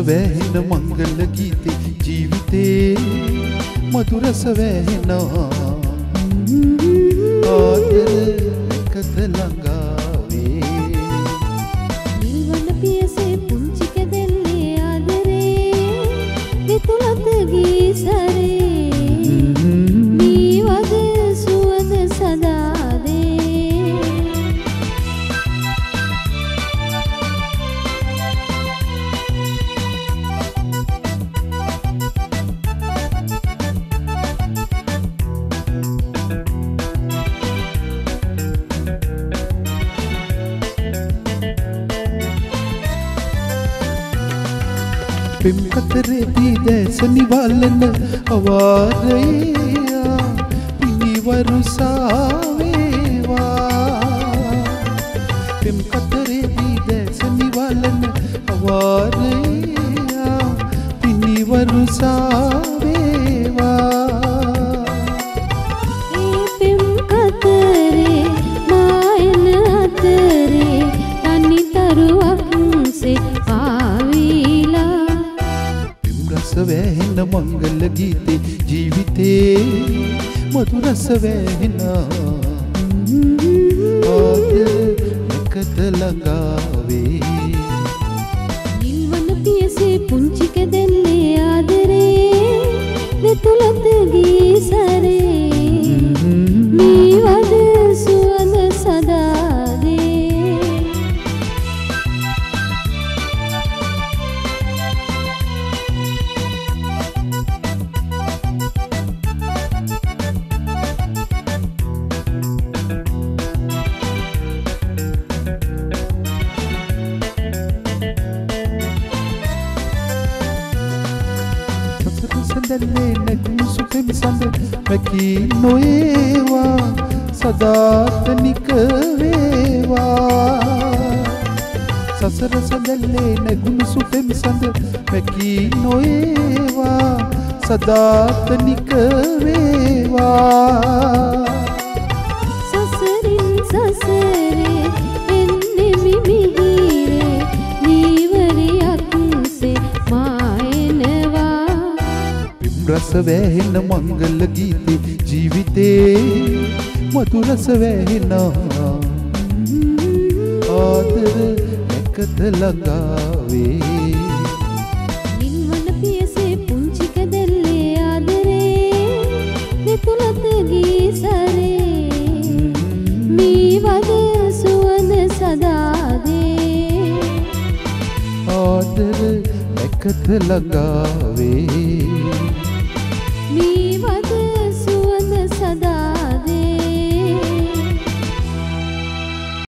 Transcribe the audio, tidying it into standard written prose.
වැහෙන මංගල ගීතේ ජීවිතේ මధుර රස වැහෙනවා ආදර එකත ළඟාවේ නිල්වන පියසේ පුංචි කැදෙල්ලේ ආදරේ විතුලත ගීසරේ මීවද සුවඳ සදාදේ පිම් කතරේ දැස නිවලන අවාරයා පිනිවරුසාවේවා පිම් කතරේ දැස නිවලන අවාරයා පිනිවරුසාවේවා ඒ පිම් කතරේ මායන අතරේ අනිතරුවක්සේ වැහෙන මංගල ගීතේ ජීවිතේ මధుර රස වැහෙනා ආදර එකත ළඟාවේ නිල්වන පියසේ පුංචි කැදෙල්ලේ ආදරේ විතුලත ගීසරේ මීවද සුවඳ සදාදේ සඳලේ නැගුණු සුපෙම් සඳ මැකී නොඒවා සදාතනික වේවා සසර සඳලේ නැගුණු සුපෙම් සඳ මැකී නොඒවා සදාතනික වේවා සසරින් සසරේ එන්නේ මිමිහිරේ නීවරයක්සේ මායනවා රස වැහෙන මංගල ගීතේ ජීවිතේ මధుර රස වැහෙනා ආදර එකත ළඟාවේ නිල්වන පියසේ පුංචි කැදෙල්ලේ ආදරේ විතුලත ගීසරේ මීවද සුවඳ සදාදේ ආදර එකත ළඟාවේ